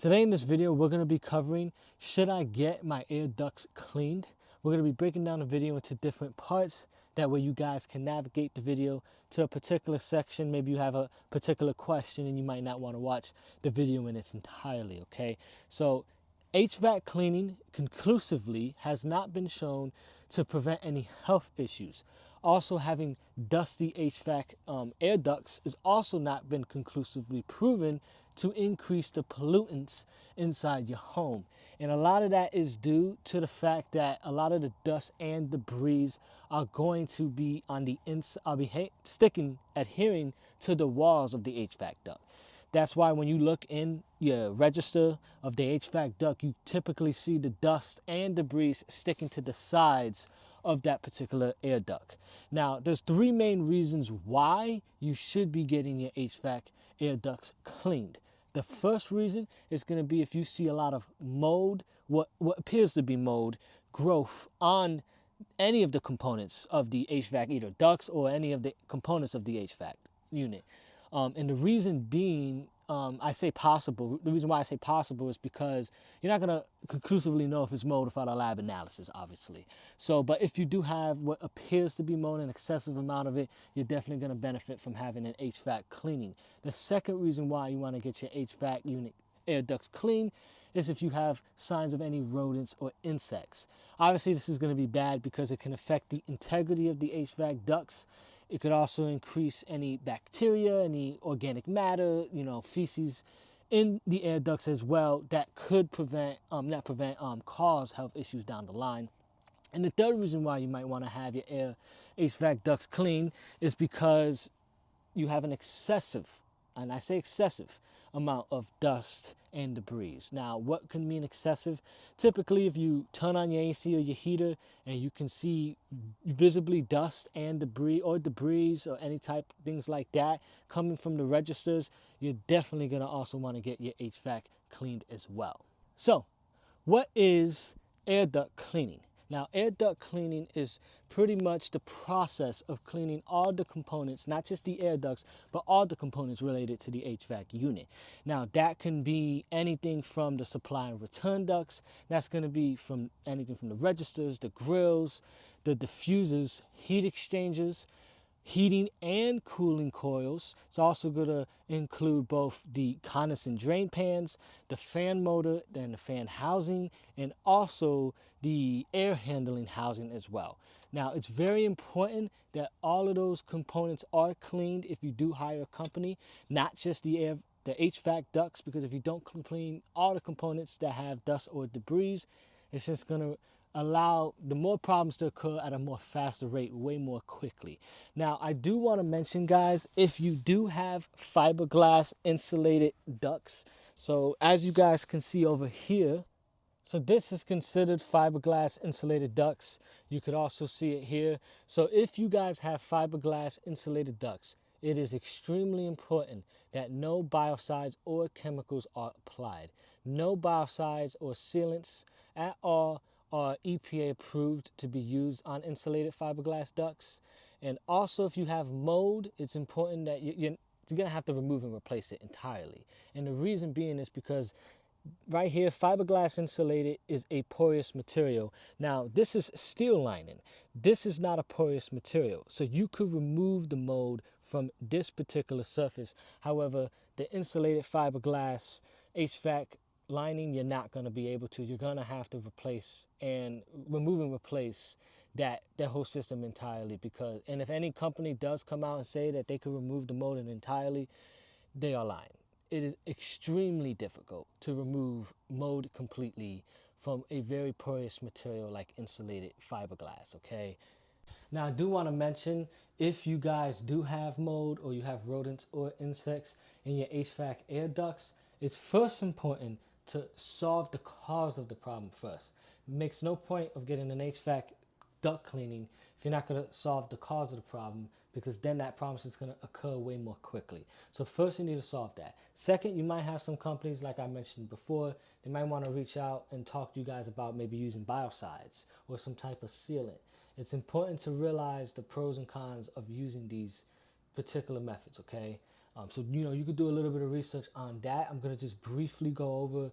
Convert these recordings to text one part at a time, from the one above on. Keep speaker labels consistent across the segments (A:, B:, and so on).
A: Today in this video, we're going to be covering, should I get my air ducts cleaned? We're going to be breaking down the video into different parts. That way you guys can navigate the video to a particular section. Maybe you have a particular question and you might not want to watch the video in its entirety, okay? So HVAC cleaning conclusively has not been shown to prevent any health issues. Also, having dusty HVAC air ducts has also not been conclusively proven to increase the pollutants inside your home. And a lot of that is due to the fact that a lot of the dust and debris are going to be on the inside, adhering to the walls of the HVAC duct. That's why when you look in your register of the HVAC duct, you typically see the dust and debris sticking to the sides of that particular air duct. Now, there's three main reasons why you should be getting your HVAC air ducts cleaned. The first reason is going to be if you see a lot of mold, what appears to be mold growth on any of the components of the HVAC, either ducts or any of the components of the HVAC unit. And the reason being, I say possible. The reason why I say possible is because you're not going to conclusively know if it's mold without a lab analysis, obviously. So, but if you do have what appears to be mold, an excessive amount of it, you're definitely going to benefit from having an HVAC cleaning. The second reason why you want to get your HVAC unit air ducts clean is if you have signs of any rodents or insects. Obviously, this is going to be bad because it can affect the integrity of the HVAC ducts. It could also increase any bacteria, any organic matter, feces in the air ducts as well that could cause health issues down the line. And the third reason why you might want to have your HVAC ducts clean is because you have an excessive, and I say excessive, amount of dust and debris. Now, what can mean excessive? Typically, if you turn on your AC or your heater and you can see visibly dust and debris or any type things like that coming from the registers, you're definitely going to also want to get your HVAC cleaned as well. So, what is air duct cleaning? Now, air duct cleaning is pretty much the process of cleaning all the components, not just the air ducts, but all the components related to the HVAC unit. Now, that can be anything from the supply and return ducts. That's going to be from anything from the registers, the grills, the diffusers, heat exchangers, heating and cooling coils. It's also going to include both the condensate drain pans, the fan motor, and the fan housing, and also the air handling housing as well. Now, it's very important that all of those components are cleaned if you do hire a company, not just the HVAC ducts, because if you don't clean all the components that have dust or debris, it's just going to allow the more problems to occur at a more faster rate, way more quickly. Now, I do want to mention, guys, if you do have fiberglass insulated ducts, so as you guys can see over here, so this is considered fiberglass insulated ducts. You could also see it here. So if you guys have fiberglass insulated ducts, it is extremely important that no biocides or chemicals are applied. No biocides or sealants at all are EPA approved to be used on insulated fiberglass ducts. And also, if you have mold, it's important that you're going to have to remove and replace it entirely. And the reason being is because right here, fiberglass insulated is a porous material. Now, this is steel lining. This is not a porous material. So you could remove the mold from this particular surface. However, the insulated fiberglass HVAC lining, you're not going to be able to. You're going to have to remove and replace that whole system entirely. And if any company does come out and say that they could remove the mold entirely, they are lying. It is extremely difficult to remove mold completely from a very porous material like insulated fiberglass, okay? Now, I do want to mention, if you guys do have mold or you have rodents or insects in your HVAC air ducts, it's first important to solve the cause of the problem first. It makes no point of getting an HVAC duct cleaning if you're not going to solve the cause of the problem, because then that problem is going to occur way more quickly. So first you need to solve that. Second, you might have some companies, like I mentioned before, they might want to reach out and talk to you guys about maybe using biocides or some type of sealant. It's important to realize the pros and cons of using these particular methods, okay? So you could do a little bit of research on that. I'm gonna just briefly go over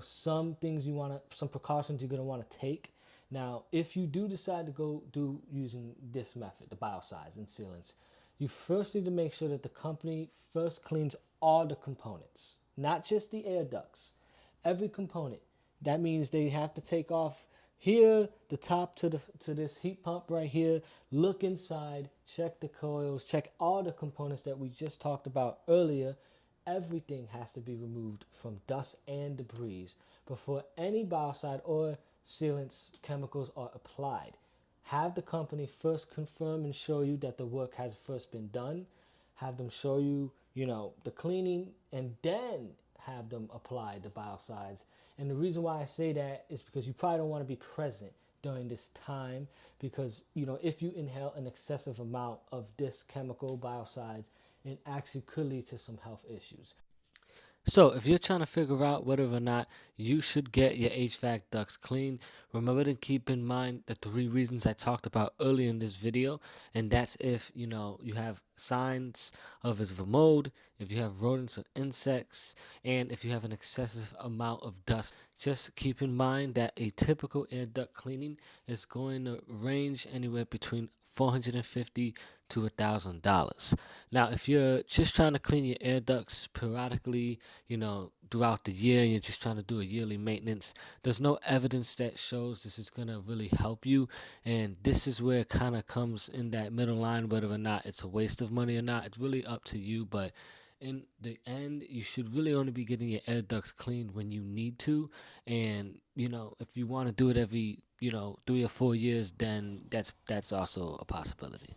A: some things some precautions you're gonna want to take. Now, if you do decide to go do using this method, the biocides and sealants, you first need to make sure that the company first cleans all the components, not just the air ducts, every component. That means they have to take off here the top to this heat pump right here, look inside, check the coils, check all the components that we just talked about earlier. Everything has to be removed from dust and debris before any biocide or sealants chemicals are applied. Have the company first confirm and show you that the work has first been done. Have them show you, the cleaning, and then have them apply the biocides. And the reason why I say that is because you probably don't want to be present during this time, because if you inhale an excessive amount of this chemical biocides, it actually could lead to some health issues. So, if you're trying to figure out whether or not you should get your HVAC ducts clean, remember to keep in mind the 3 reasons I talked about earlier in this video, and that's if you have signs of a mold, if you have rodents or insects, and if you have an excessive amount of dust. Just keep in mind that a typical air duct cleaning is going to range anywhere between $450 to $1,000. Now, if you're just trying to clean your air ducts periodically, throughout the year, and you're just trying to do a yearly maintenance, there's no evidence that shows this is going to really help you. And this is where it kind of comes in that middle line, whether or not it's a waste of money or not. It's really up to you. But in the end, you should really only be getting your air ducts cleaned when you need to. And, if you want to do it every, 3 or 4 years, then that's also a possibility.